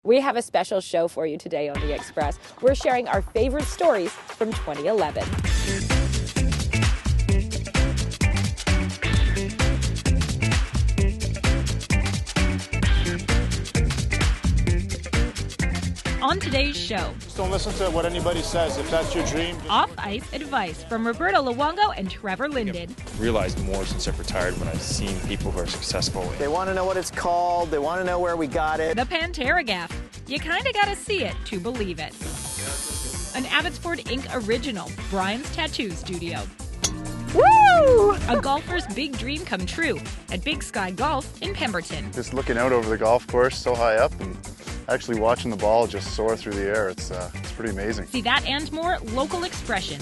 We have a special show for you today on The Express. We're sharing our favorite stories from 2011. On today's show, just don't listen to what anybody says. If that's your dream. Off-ice advice from Roberto Luongo and Trevor Linden. I've realized more since I've retired when I've seen people who are successful. They want to know what it's called. They want to know where we got it. The panterragaffe. You kind of got to see it to believe it. An Abbotsford Inc. original, Brian's Tattoo Studio. Woo! A golfer's big dream come true at Big Sky Golf in Pemberton. Just looking out over the golf course so high up and actually watching the ball just soar through the air, it's pretty amazing. See that and more local expression.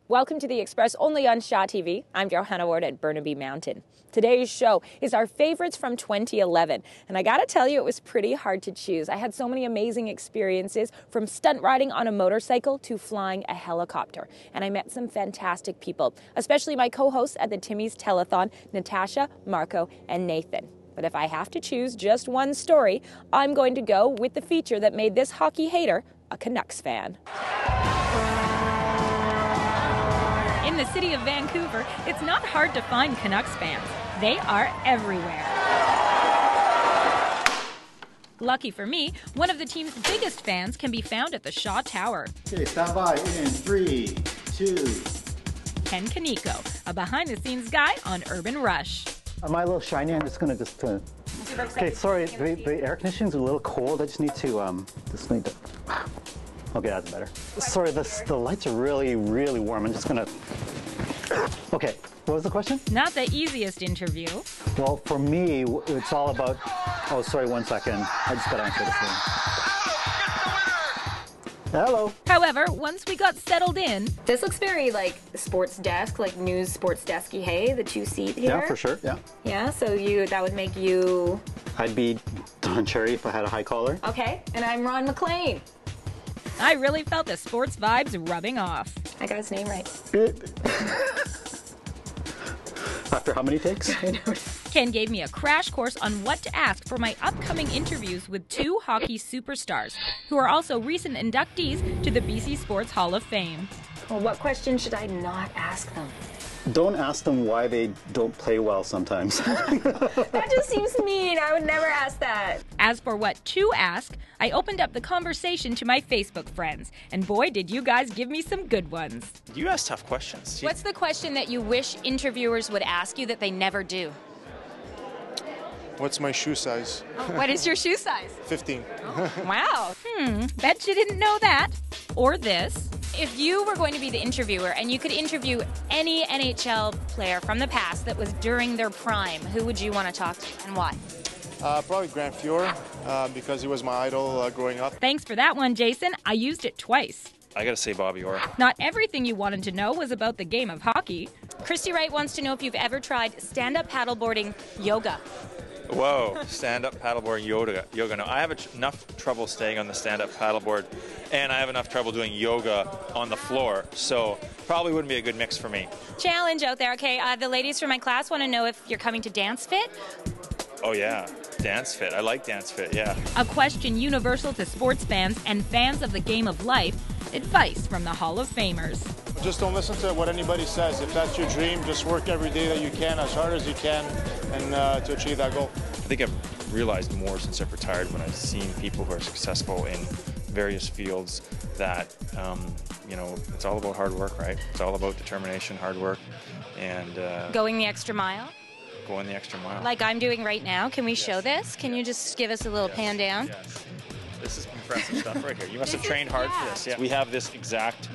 Welcome to The Express, only on Shaw TV. I'm Johanna Ward at Burnaby Mountain. Today's show is our favorites from 2011. And I gotta tell you, it was pretty hard to choose. I had so many amazing experiences, from stunt riding on a motorcycle to flying a helicopter. And I met some fantastic people, especially my co-hosts at the Timmy's Telethon, Natasha, Marco, and Nathan. But if I have to choose just one story, I'm going to go with the feature that made this hockey hater a Canucks fan. In the city of Vancouver, it's not hard to find Canucks fans. They are everywhere. Lucky for me, one of the team's biggest fans can be found at the Shaw Tower. Okay, stand by in 3, 2. Ken Kaneko, a behind-the-scenes guy on Urban Rush. Am I a little shiny? I'm just gonna Okay, sorry, the air conditioning's a little cold. I just need to, Okay, that's better. Sorry, the lights are really, really warm. I'm just gonna, okay, what was the question? Not the easiest interview. Well, for me, it's all about, oh, sorry, 1 second. I just gotta answer this one. Hello. However, once we got settled in... This looks very like sports desk, like news sports desky, hey, the two-seat here. Yeah, for sure, yeah. Yeah, so that would make you... I'd be Don Cherry if I had a high collar. Okay, and I'm Ron McLean. I really felt the sports vibes rubbing off. I got his name right. After how many takes? I know. Ken gave me a crash course on what to ask for my upcoming interviews with two hockey superstars, who are also recent inductees to the BC Sports Hall of Fame. Well, what question should I not ask them? Don't ask them why they don't play well sometimes. That just seems mean. I would never ask that. As for what to ask, I opened up the conversation to my Facebook friends, and boy, did you guys give me some good ones. You ask tough questions. What's the question that you wish interviewers would ask you that they never do? What's my shoe size? What is your shoe size? 15. Oh, wow. Bet you didn't know that. Or this. If you were going to be the interviewer and you could interview any NHL player from the past that was during their prime, who would you want to talk to and why? Probably Grant Fuhr, because he was my idol growing up. Thanks for that one, Jason. I used it twice. I gotta say Bobby Orr. Not everything you wanted to know was about the game of hockey. Christy Wright wants to know if you've ever tried stand-up paddleboarding yoga. Whoa, stand-up paddleboard yoga. No, I have enough trouble staying on the stand-up paddleboard, and I have enough trouble doing yoga on the floor, so probably wouldn't be a good mix for me. Challenge out there, okay? The ladies from my class want to know if you're coming to Dance Fit. Oh yeah, Dance Fit. I like Dance Fit, yeah. A question universal to sports fans and fans of the game of life. Advice from the Hall of Famers. Just don't listen to what anybody says. If that's your dream, just work every day that you can, as hard as you can, and to achieve that goal. I think I've realized more since I've retired when I've seen people who are successful in various fields that, it's all about hard work, right? It's all about determination, hard work, and... Going the extra mile? Going the extra mile. Like I'm doing right now. Can we show this? Can you just give us a little pan down? Yes. This is impressive stuff right here. You must have trained hard for this. Yeah. We have this exact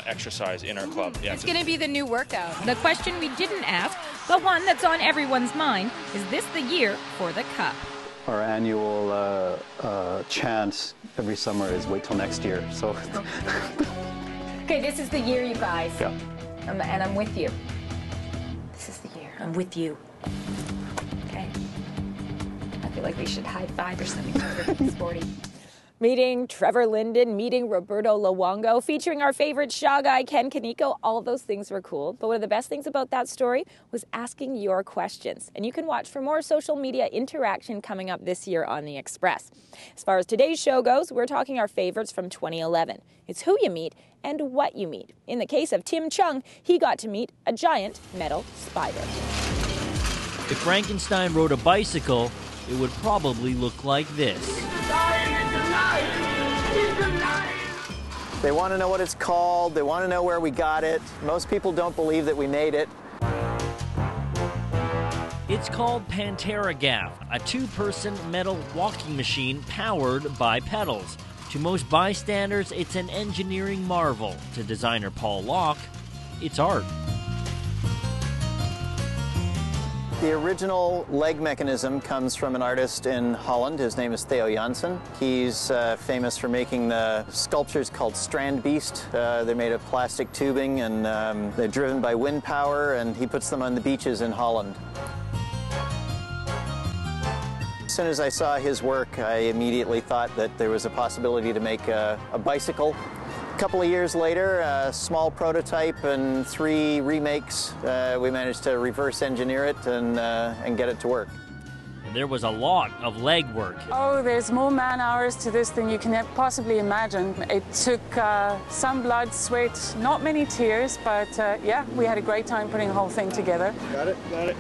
exercise in our club. Yeah, it's going to be the new workout. The question we didn't ask, but one that's on everyone's mind, is this the year for the Cup? Our annual chant every summer is wait till next year. So. Okay, this is the year, you guys. Yeah. And I'm with you. This is the year. I'm with you. Okay. I feel like we should high five or something. Sporty. Meeting Trevor Linden, meeting Roberto Luongo, featuring our favorite Shaw guy, Ken Kaneko. All of those things were cool. But one of the best things about that story was asking your questions. And you can watch for more social media interaction coming up this year on The Express. As far as today's show goes, we're talking our favorites from 2011. It's who you meet and what you meet. In the case of Tim Chung, he got to meet a giant metal spider. If Frankenstein rode a bicycle, it would probably look like this. They want to know what it's called. They want to know where we got it. Most people don't believe that we made it. It's called panterragaffe, a two-person metal walking machine powered by pedals. To most bystanders, it's an engineering marvel. To designer Paul Locke, it's art. The original leg mechanism comes from an artist in Holland. His name is Theo Janssen. He's famous for making the sculptures called Strand Beast. They're made of plastic tubing and they're driven by wind power, and he puts them on the beaches in Holland. As soon as I saw his work, I immediately thought that there was a possibility to make a bicycle. A couple of years later, a small prototype and 3 remakes, we managed to reverse engineer it and get it to work. And there was a lot of legwork. Oh, there's more man hours to this than you can possibly imagine. It took some blood, sweat, not many tears, but yeah, we had a great time putting the whole thing together. Got it.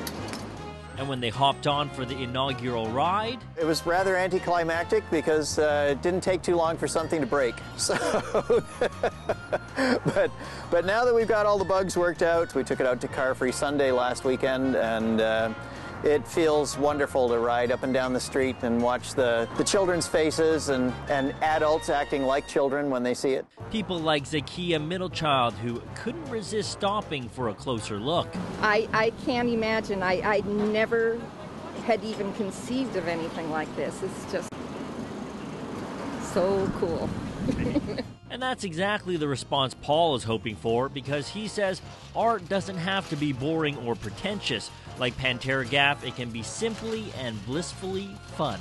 And when they hopped on for the inaugural ride, it was rather anticlimactic because it didn't take too long for something to break. So, but now that we've got all the bugs worked out, we took it out to Car Free Sunday last weekend, and it feels wonderful to ride up and down the street and watch the children's faces and adults acting like children when they see it. people like Zakia Middlechild, who couldn't resist stopping for a closer look. I can't imagine. I never had even conceived of anything like this. It's just so cool. And that's exactly the response Paul is hoping for, because he says art doesn't have to be boring or pretentious. Like panterragaffe, it can be simply and blissfully fun.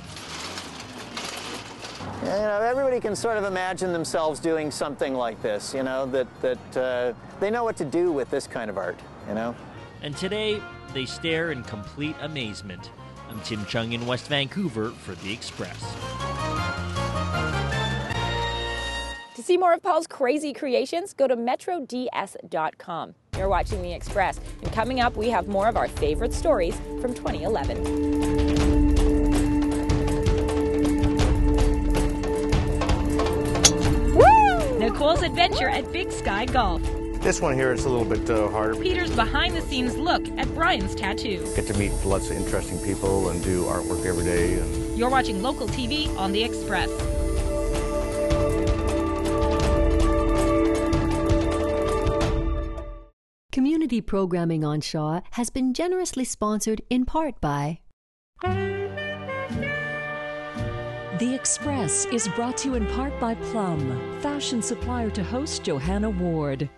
You know, everybody can sort of imagine themselves doing something like this, you know, that they know what to do with this kind of art, you know. And today, they stare in complete amazement. I'm Tim Chung in West Vancouver for The Express. To see more of Paul's crazy creations, go to metrods.com. You're watching The Express, and coming up, we have more of our favorite stories from 2011. Nicole's adventure at Big Sky Golf. This one here is a little bit harder. Peter's behind-the-scenes look at Brian's tattoo. Get to meet lots of interesting people and do artwork every day. You're watching local TV on The Express. Community programming on Shaw has been generously sponsored in part by... The Express is brought to you in part by Plum, fashion supplier to host Johanna Ward.